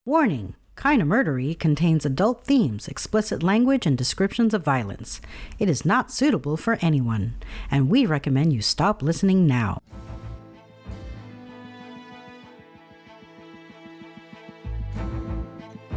Warning! Kinda Murdery contains adult themes, explicit language, and descriptions of violence. It is not suitable for anyone, and we recommend you stop listening now.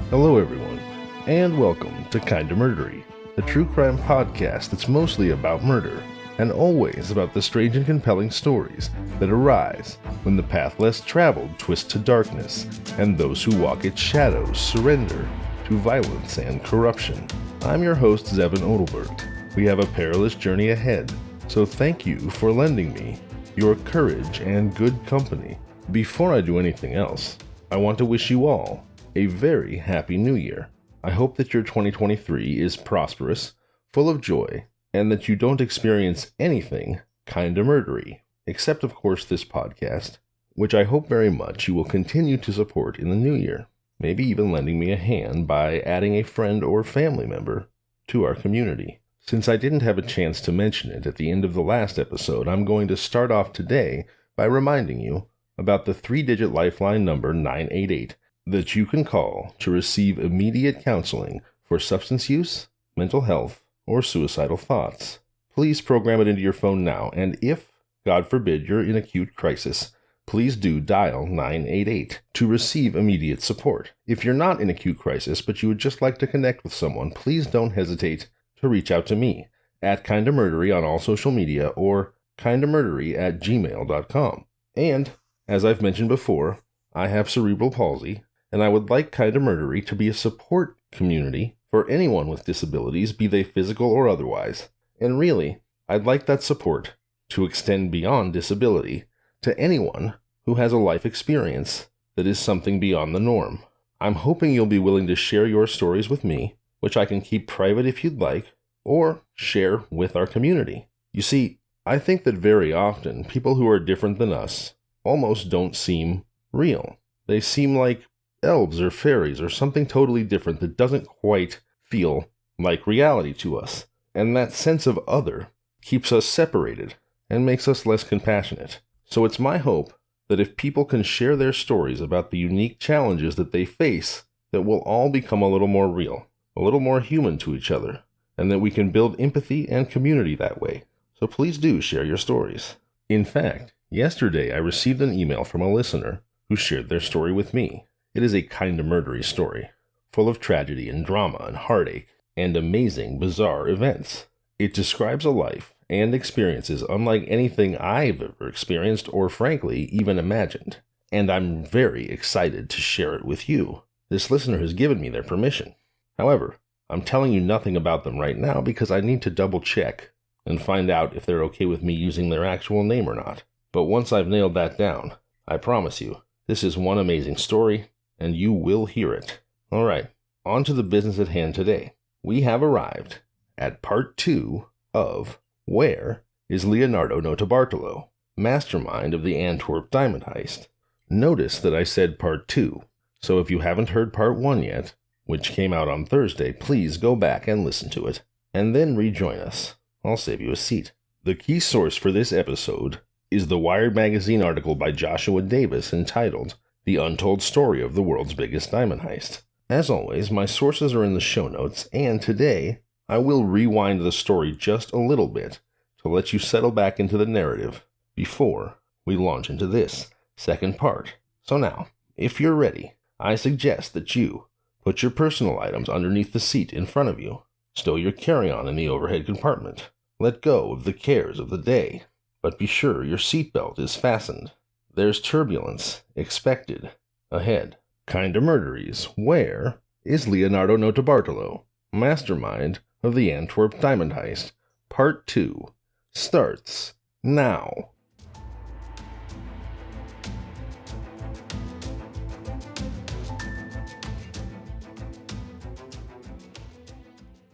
Hello everyone, and welcome to Kinda Murdery, a true crime podcast that's mostly about murder, and always about the strange and compelling stories that arise when the path less traveled twists to darkness, and those who walk its shadows surrender to violence and corruption. I'm your host, Zevon Odelberg. We have a perilous journey ahead, so thank you for lending me your courage and good company. Before I do anything else, I want to wish you all a very happy new year. I hope that your 2023 is prosperous, full of joy, and that you don't experience anything kinda murdery, except of course this podcast, which I hope very much you will continue to support in the new year, maybe even lending me a hand by adding a friend or family member to our community. Since I didn't have a chance to mention it at the end of the last episode, I'm going to start off today by reminding you about the 3-digit lifeline number 988 that you can call to receive immediate counseling for substance use, mental health, or suicidal thoughts. Please program it into your phone now, and if, God forbid, you're in acute crisis, please do dial 988 to receive immediate support. If you're not in acute crisis, but you would just like to connect with someone, please don't hesitate to reach out to me at Kinda Murdery on all social media or kindamurdery@gmail.com. And, as I've mentioned before, I have cerebral palsy, and I would like Kinda Murdery to be a support community for anyone with disabilities, be they physical or otherwise. And really, I'd like that support to extend beyond disability to anyone who has a life experience that is something beyond the norm. I'm hoping you'll be willing to share your stories with me, which I can keep private if you'd like, or share with our community. You see, I think that very often people who are different than us almost don't seem real. They seem like elves or fairies or something totally different that doesn't quite feel like reality to us. And that sense of other keeps us separated and makes us less compassionate. So it's my hope that if people can share their stories about the unique challenges that they face, that we'll all become a little more real, a little more human to each other, and that we can build empathy and community that way. So please do share your stories. In fact, yesterday I received an email from a listener who shared their story with me. It is a kinda murdery story, full of tragedy and drama and heartache and amazing, bizarre events. It describes a life and experiences unlike anything I've ever experienced or, frankly, even imagined. And I'm very excited to share it with you. This listener has given me their permission. However, I'm telling you nothing about them right now because I need to double check and find out if they're okay with me using their actual name or not. But once I've nailed that down, I promise you, this is one amazing story, and you will hear it. All right, on to the business at hand today. We have arrived at part 2 of Where is Leonardo Notarbartolo, Mastermind of the Antwerp Diamond Heist. Notice that I said part 2, so if you haven't heard part 1 yet, which came out on Thursday, please go back and listen to it, and then rejoin us. I'll save you a seat. The key source for this episode is the Wired magazine article by Joshua Davis entitled The Untold Story of the World's Biggest Diamond Heist. As always, my sources are in the show notes, and today I will rewind the story just a little bit to let you settle back into the narrative before we launch into this second part. So now, if you're ready, I suggest that you put your personal items underneath the seat in front of you, stow your carry-on in the overhead compartment, let go of the cares of the day, but be sure your seatbelt is fastened. There's turbulence expected ahead. Kinda Murdery's Where is Leonardo Notarbartolo, Mastermind of the Antwerp Diamond Heist, Part 2, starts now.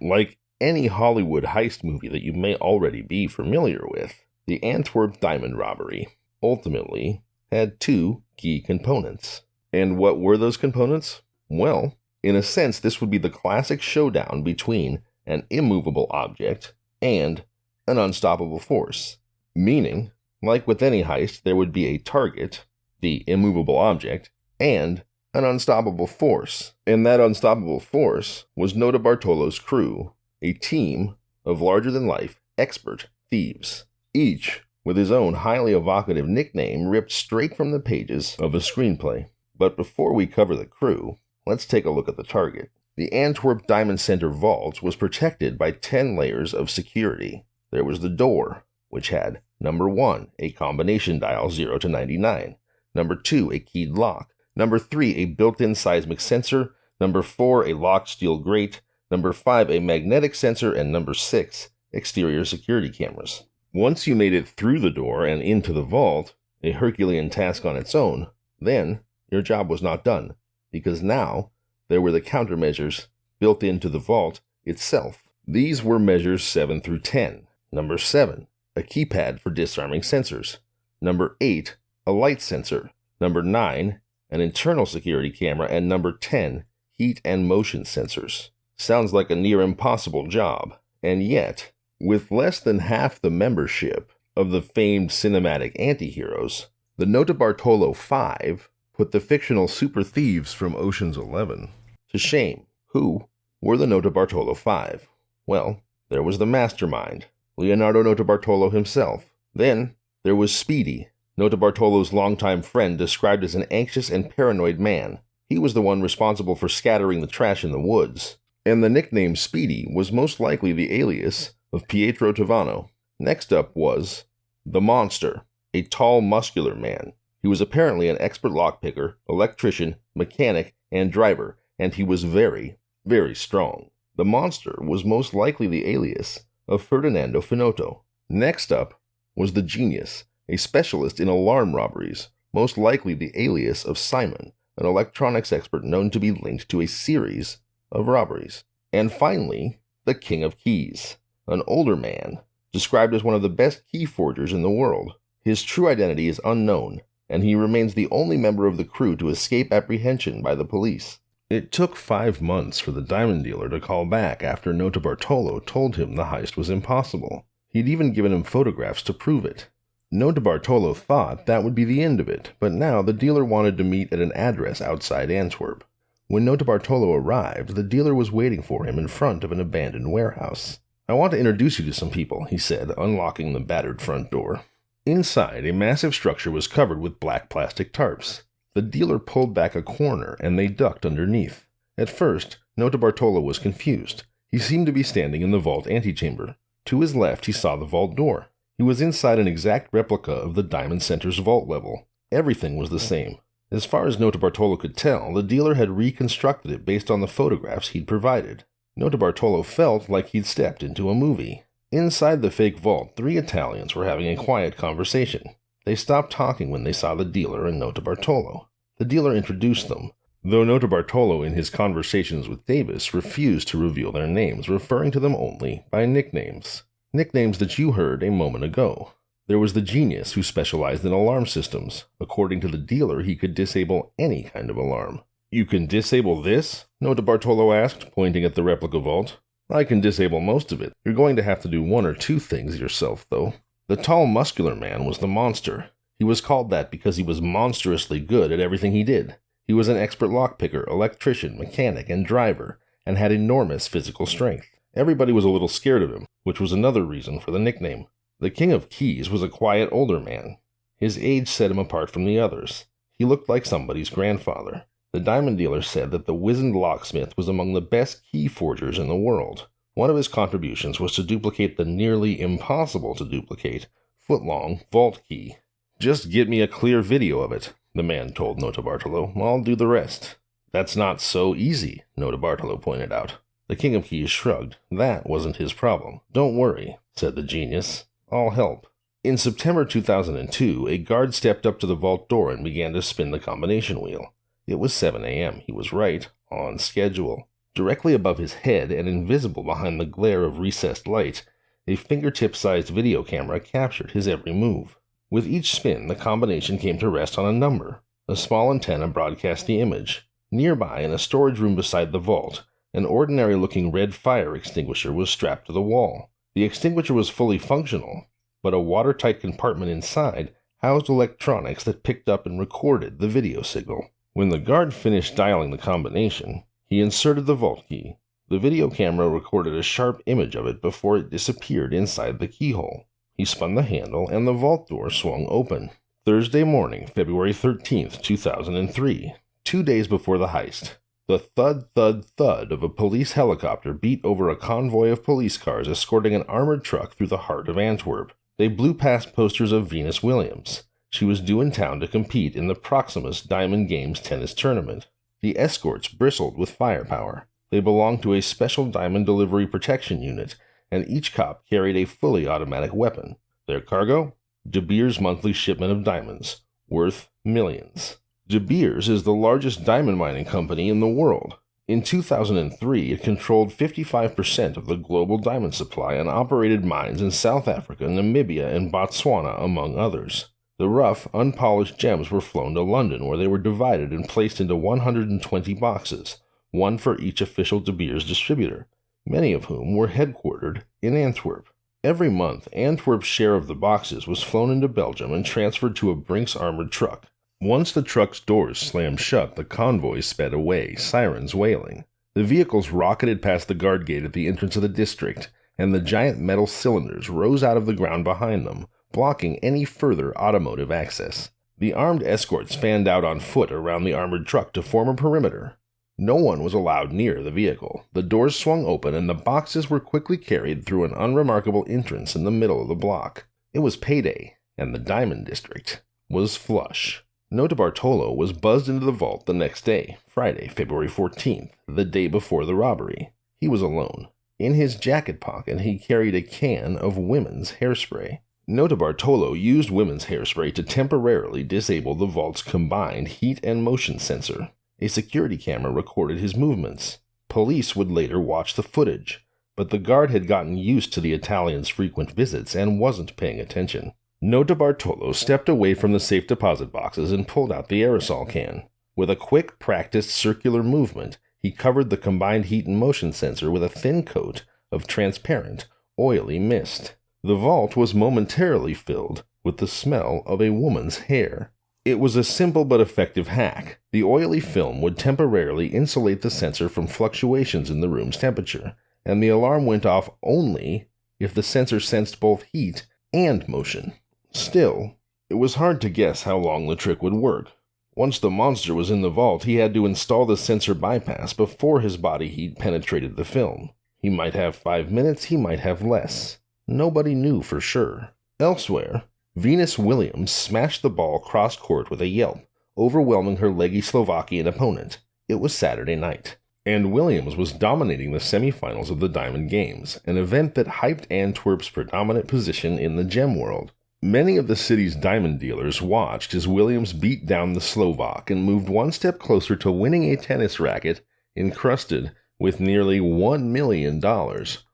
Like any Hollywood heist movie that you may already be familiar with, the Antwerp Diamond robbery ultimately had 2 key components. And what were those components? Well, in a sense, this would be the classic showdown between an immovable object and an unstoppable force. Meaning, like with any heist, there would be a target, the immovable object, and an unstoppable force. And that unstoppable force was Notarbartolo's crew, a team of larger-than-life expert thieves, each with his own highly evocative nickname ripped straight from the pages of a screenplay. But before we cover the crew, let's take a look at the target. The Antwerp Diamond Center vault was protected by 10 layers of security. There was the door, which had number 1, a combination dial 0 to 99, number 2, a keyed lock, number 3, a built-in seismic sensor, number 4, a locked steel grate, number 5, a magnetic sensor, and number 6, exterior security cameras. Once you made it through the door and into the vault, a Herculean task on its own, then your job was not done, because now there were the countermeasures built into the vault itself. These were measures 7 through 10. Number 7, a keypad for disarming sensors. Number 8, a light sensor. Number 9, an internal security camera. And number 10, heat and motion sensors. Sounds like a near impossible job. And yet, with less than half the membership of the famed cinematic anti-heroes, the Notarbartolo 5 put the fictional super thieves from Ocean's 11 to shame. Who were the Notarbartolo 5? Well, there was the Mastermind, Leonardo Notarbartolo himself. Then there was Speedy, Notarbartolo's longtime friend, described as an anxious and paranoid man. He was the one responsible for scattering the trash in the woods, and the nickname Speedy was most likely the alias of Pietro Tavano. Next up was the Monster, a tall, muscular man. He was apparently an expert lockpicker, electrician, mechanic, and driver, and he was very, very strong. The Monster was most likely the alias of Ferdinando Finotto. Next up was the Genius, a specialist in alarm robberies, most likely the alias of Simon, an electronics expert known to be linked to a series of robberies. And finally, the King of Keys, an older man, described as one of the best key forgers in the world. His true identity is unknown, and he remains the only member of the crew to escape apprehension by the police. It took 5 months for the diamond dealer to call back after Notarbartolo told him the heist was impossible. He'd even given him photographs to prove it. Notarbartolo thought that would be the end of it, but now the dealer wanted to meet at an address outside Antwerp. When Notarbartolo arrived, the dealer was waiting for him in front of an abandoned warehouse. "I want to introduce you to some people," he said, unlocking the battered front door. Inside, a massive structure was covered with black plastic tarps. The dealer pulled back a corner, and they ducked underneath. At first, Notarbartolo was confused. He seemed to be standing in the vault antechamber. To his left, he saw the vault door. He was inside an exact replica of the Diamond Center's vault level. Everything was the same. As far as Notarbartolo could tell, the dealer had reconstructed it based on the photographs he'd provided. Notarbartolo felt like he'd stepped into a movie. Inside the fake vault, 3 Italians were having a quiet conversation. They stopped talking when they saw the dealer and Notarbartolo. The dealer introduced them, though Notarbartolo in his conversations with Davis refused to reveal their names, referring to them only by nicknames. Nicknames that you heard a moment ago. There was the Genius, who specialized in alarm systems. According to the dealer, he could disable any kind of alarm. "You can disable this?" Notarbartolo asked, pointing at the replica vault. "I can disable most of it. You're going to have to do 1 or 2 things yourself, though." The tall, muscular man was the Monster. He was called that because he was monstrously good at everything he did. He was an expert lockpicker, electrician, mechanic, and driver, and had enormous physical strength. Everybody was a little scared of him, which was another reason for the nickname. The King of Keys was a quiet, older man. His age set him apart from the others. He looked like somebody's grandfather. The diamond dealer said that the wizened locksmith was among the best key forgers in the world. One of his contributions was to duplicate the nearly impossible-to-duplicate, foot-long vault key. "Just get me a clear video of it," the man told Notarbartolo. "I'll do the rest." "That's not so easy," Notarbartolo pointed out. The King of Keys shrugged. That wasn't his problem. "Don't worry," said the Genius. "I'll help." In September 2002, a guard stepped up to the vault door and began to spin the combination wheel. It was 7 a.m. He was right, on schedule. Directly above his head and invisible behind the glare of recessed light, a fingertip-sized video camera captured his every move. With each spin, the combination came to rest on a number. A small antenna broadcast the image. Nearby, in a storage room beside the vault, an ordinary-looking red fire extinguisher was strapped to the wall. The extinguisher was fully functional, but a watertight compartment inside housed electronics that picked up and recorded the video signal. When the guard finished dialing the combination, he inserted the vault key. The video camera recorded a sharp image of it before it disappeared inside the keyhole. He spun the handle and the vault door swung open. Thursday morning, February 13th, 2003, 2 days before the heist. The thud, thud, thud of a police helicopter beat over a convoy of police cars escorting an armored truck through the heart of Antwerp. They blew past posters of Venus Williams. She was due in town to compete in the Proximus Diamond Games tennis tournament. The escorts bristled with firepower. They belonged to a special diamond delivery protection unit, and each cop carried a fully automatic weapon. Their cargo? De Beers' monthly shipment of diamonds, worth millions. De Beers is the largest diamond mining company in the world. In 2003, it controlled 55% of the global diamond supply and operated mines in South Africa, Namibia, and Botswana, among others. The rough, unpolished gems were flown to London, where they were divided and placed into 120 boxes, one for each official De Beers distributor, many of whom were headquartered in Antwerp. Every month, Antwerp's share of the boxes was flown into Belgium and transferred to a Brinks armored truck. Once the truck's doors slammed shut, the convoy sped away, sirens wailing. The vehicles rocketed past the guard gate at the entrance of the district, and the giant metal cylinders rose out of the ground behind them, blocking any further automotive access. The armed escorts fanned out on foot around the armored truck to form a perimeter. No one was allowed near the vehicle. The doors swung open, and the boxes were quickly carried through an unremarkable entrance in the middle of the block. It was payday, and the Diamond District was flush. Notarbartolo was buzzed into the vault the next day, Friday, February 14th, the day before the robbery. He was alone. In his jacket pocket, he carried a can of women's hairspray. Notarbartolo used women's hairspray to temporarily disable the vault's combined heat and motion sensor. A security camera recorded his movements. Police would later watch the footage, but the guard had gotten used to the Italian's frequent visits and wasn't paying attention. Notarbartolo stepped away from the safe deposit boxes and pulled out the aerosol can. With a quick, practiced circular movement, he covered the combined heat and motion sensor with a thin coat of transparent, oily mist. The vault was momentarily filled with the smell of a woman's hair. It was a simple but effective hack. The oily film would temporarily insulate the sensor from fluctuations in the room's temperature, and the alarm went off only if the sensor sensed both heat and motion. Still, it was hard to guess how long the trick would work. Once the monster was in the vault, he had to install the sensor bypass before his body heat penetrated the film. He might have 5 minutes, he might have less. Nobody knew for sure. Elsewhere, Venus Williams smashed the ball cross-court with a yelp, overwhelming her leggy Slovakian opponent. It was Saturday night, and Williams was dominating the semifinals of the Diamond Games, an event that hyped Antwerp's predominant position in the gem world. Many of the city's diamond dealers watched as Williams beat down the Slovak and moved one step closer to winning a tennis racket encrusted with nearly $1 million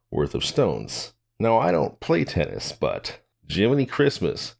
worth of stones. Now, I don't play tennis, but Jiminy Christmas,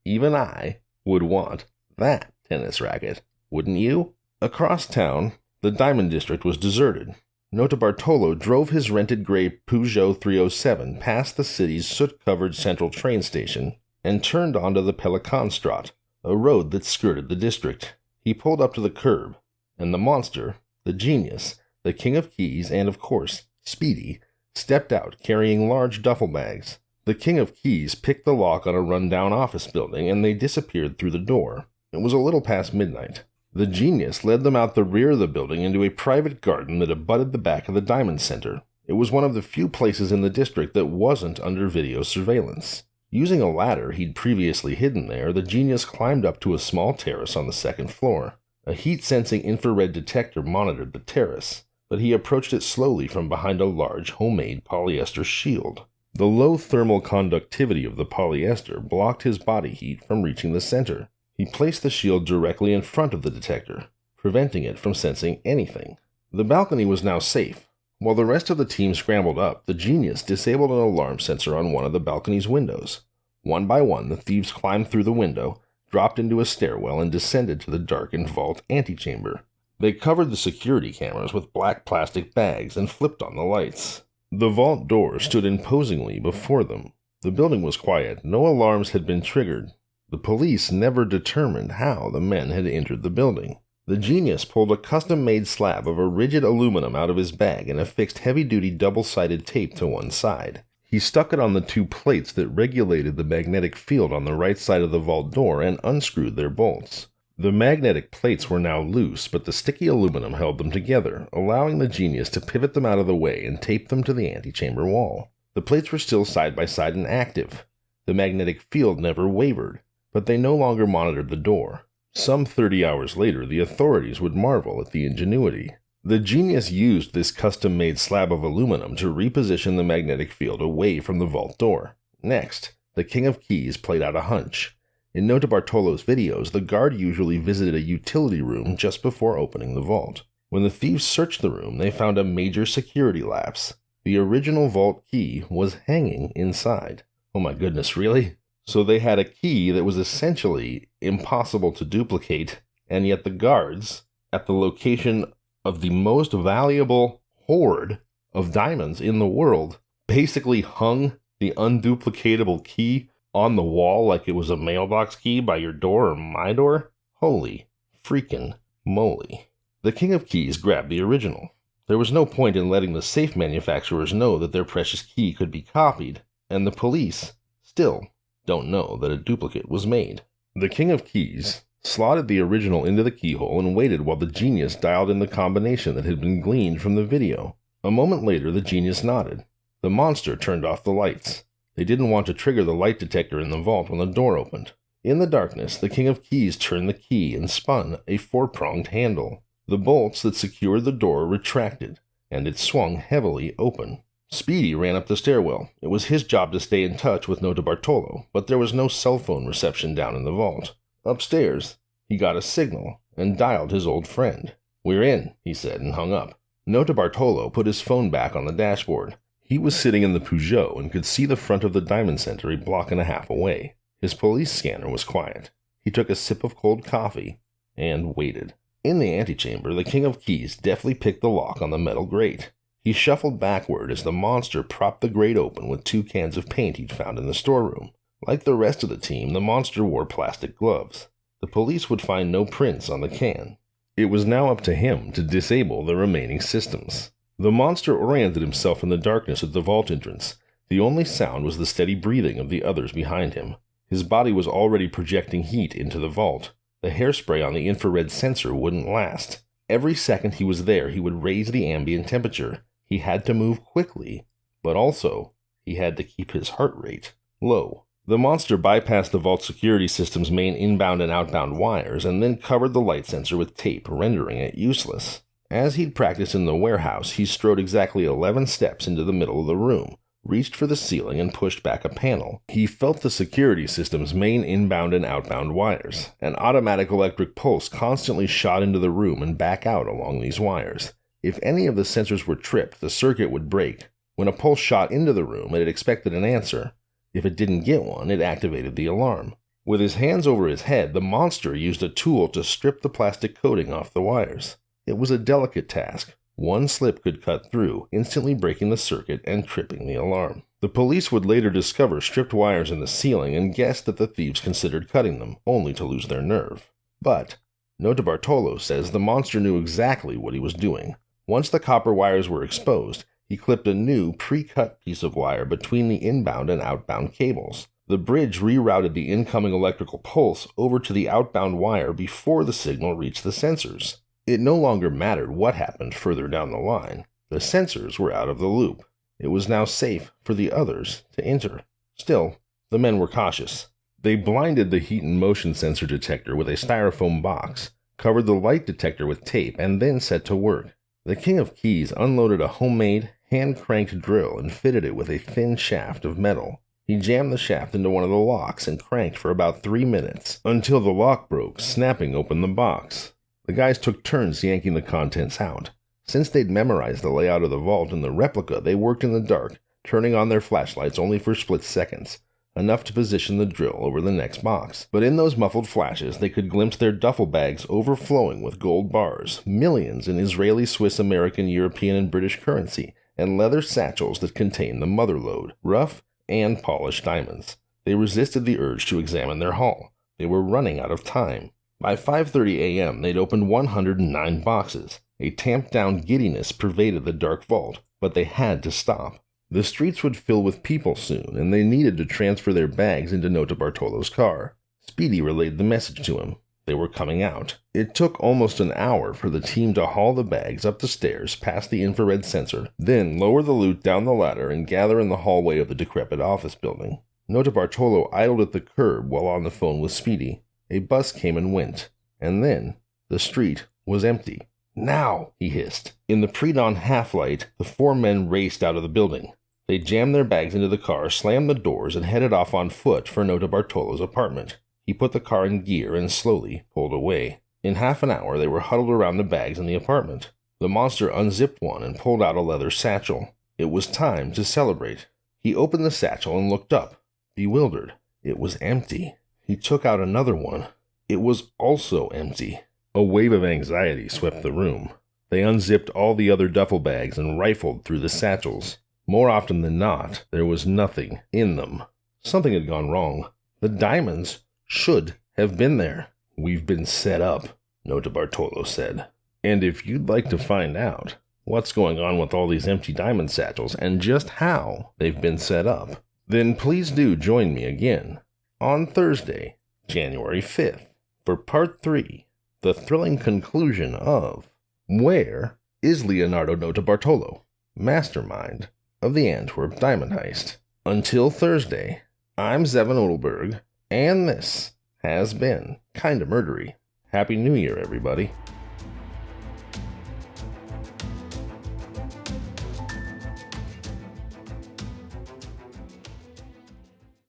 even I would want that tennis racket, wouldn't you? Across town, the Diamond District was deserted. Notarbartolo drove his rented gray Peugeot 307 past the city's soot-covered central train station and turned onto the Pelikanstraat, a road that skirted the district. He pulled up to the curb, and the monster, the genius, the king of keys, and, of course, Speedy, stepped out carrying large duffel bags. The king of keys picked the lock on a run-down office building, and they disappeared through the door. It was a little past midnight. The genius led them out the rear of the building into a private garden that abutted the back of the Diamond Center. It was one of the few places in the district that wasn't under video surveillance. Using a ladder he'd previously hidden there, the genius climbed up to a small terrace on the second floor. A heat-sensing infrared detector monitored the terrace, but he approached it slowly from behind a large homemade polyester shield. The low thermal conductivity of the polyester blocked his body heat from reaching the center. He placed the shield directly in front of the detector, preventing it from sensing anything. The balcony was now safe. While the rest of the team scrambled up, the genius disabled an alarm sensor on one of the balcony's windows. One by one, the thieves climbed through the window, dropped into a stairwell, and descended to the darkened vault antechamber. They covered the security cameras with black plastic bags and flipped on the lights. The vault door stood imposingly before them. The building was quiet. No alarms had been triggered. The police never determined how the men had entered the building. The genius pulled a custom-made slab of a rigid aluminum out of his bag and affixed heavy-duty double-sided tape to one side. He stuck it on the two plates that regulated the magnetic field on the right side of the vault door and unscrewed their bolts. The magnetic plates were now loose, but the sticky aluminum held them together, allowing the genius to pivot them out of the way and tape them to the antechamber wall. The plates were still side by side and active. The magnetic field never wavered, but they no longer monitored the door. Some 30 hours later, the authorities would marvel at the ingenuity. The genius used this custom-made slab of aluminum to reposition the magnetic field away from the vault door. Next, the King of Keys played out a hunch. In Notarbartolo's videos, the guard usually visited a utility room just before opening the vault. When the thieves searched the room, they found a major security lapse. The original vault key was hanging inside. Oh my goodness, really? So they had a key that was essentially impossible to duplicate, and yet the guards, at the location of the most valuable hoard of diamonds in the world, basically hung the unduplicatable key on the wall like it was a mailbox key by your door or my door? Holy freaking moly. The King of Keys grabbed the original. There was no point in letting the safe manufacturers know that their precious key could be copied, and the police still don't know that a duplicate was made. The King of Keys slotted the original into the keyhole and waited while the genius dialed in the combination that had been gleaned from the video. A moment later, the genius nodded. The monster turned off the lights. They didn't want to trigger the light detector in the vault when the door opened. In the darkness, the King of Keys turned the key and spun a four-pronged handle. The bolts that secured the door retracted, and it swung heavily open. Speedy ran up the stairwell. It was his job to stay in touch with Notarbartolo, but there was no cell phone reception down in the vault. Upstairs, he got a signal and dialed his old friend. "We're in," he said, and hung up. Notarbartolo put his phone back on the dashboard. He was sitting in the Peugeot and could see the front of the diamond center a block and a half away. His police scanner was quiet. He took a sip of cold coffee and waited. In the antechamber, the King of Keys deftly picked the lock on the metal grate. He shuffled backward as the monster propped the grate open with 2 cans of paint he'd found in the storeroom. Like the rest of the team, the monster wore plastic gloves. The police would find no prints on the can. It was now up to him to disable the remaining systems. The monster oriented himself in the darkness at the vault entrance. The only sound was the steady breathing of the others behind him. His body was already projecting heat into the vault. The hairspray on the infrared sensor wouldn't last. Every second he was there, he would raise the ambient temperature. He had to move quickly, but also he had to keep his heart rate low. The monster bypassed the vault security system's main inbound and outbound wires and then covered the light sensor with tape, rendering it useless. As he'd practiced in the warehouse, he strode exactly 11 steps into the middle of the room, reached for the ceiling, and pushed back a panel. He felt the security system's main inbound and outbound wires. An automatic electric pulse constantly shot into the room and back out along these wires. If any of the sensors were tripped, the circuit would break. When a pulse shot into the room, it expected an answer. If it didn't get one, it activated the alarm. With his hands over his head, the monster used a tool to strip the plastic coating off the wires. It was a delicate task. One slip could cut through, instantly breaking the circuit and tripping the alarm. The police would later discover stripped wires in the ceiling and guessed that the thieves considered cutting them, only to lose their nerve. But Notarbartolo says the monster knew exactly what he was doing. Once the copper wires were exposed, he clipped a new, pre-cut piece of wire between the inbound and outbound cables. The bridge rerouted the incoming electrical pulse over to the outbound wire before the signal reached the sensors. It no longer mattered what happened further down the line. The sensors were out of the loop. It was now safe for the others to enter. Still, the men were cautious. They blinded the heat and motion sensor detector with a styrofoam box, covered the light detector with tape, and then set to work. The King of Keys unloaded a homemade, hand-cranked drill and fitted it with a thin shaft of metal. He jammed the shaft into one of the locks and cranked for about 3 minutes, until the lock broke, snapping open the box. The guys took turns yanking the contents out. Since they'd memorized the layout of the vault and the replica, they worked in the dark, turning on their flashlights only for split seconds, enough to position the drill over the next box. But in those muffled flashes, they could glimpse their duffel bags overflowing with gold bars, millions in Israeli, Swiss, American, European, and British currency, and leather satchels that contained the mother lode, rough and polished diamonds. They resisted the urge to examine their haul. They were running out of time. By 5:30 a.m., they'd opened 109 boxes. A tamped-down giddiness pervaded the dark vault, but they had to stop. The streets would fill with people soon, and they needed to transfer their bags into Notarbartolo's car. Speedy relayed the message to him. They were coming out. It took almost an hour for the team to haul the bags up the stairs past the infrared sensor, then lower the loot down the ladder and gather in the hallway of the decrepit office building. Notarbartolo idled at the curb while on the phone with Speedy. A bus came and went, and then the street was empty. "Now!" he hissed. In the pre-dawn half-light, the four men raced out of the building. They jammed their bags into the car, slammed the doors, and headed off on foot for Notarbartolo's apartment. He put the car in gear and slowly pulled away. In half an hour, they were huddled around the bags in the apartment. The monster unzipped one and pulled out a leather satchel. It was time to celebrate. He opened the satchel and looked up, bewildered. It was empty. He took out another one. It was also empty. A wave of anxiety swept the room. They unzipped all the other duffel bags and rifled through the satchels. More often than not, there was nothing in them. Something had gone wrong. The diamonds should have been there. "We've been set up," Notarbartolo said. "And if you'd like to find out what's going on with all these empty diamond satchels and just how they've been set up, then please do join me again on Thursday, January 5th, for Part 3, the thrilling conclusion of Where is Leonardo Notarbartolo, Mastermind of the Antwerp Diamond Heist. Until Thursday, I'm Zevon Odelberg, and this has been Kinda Murdery. Happy New Year, everybody.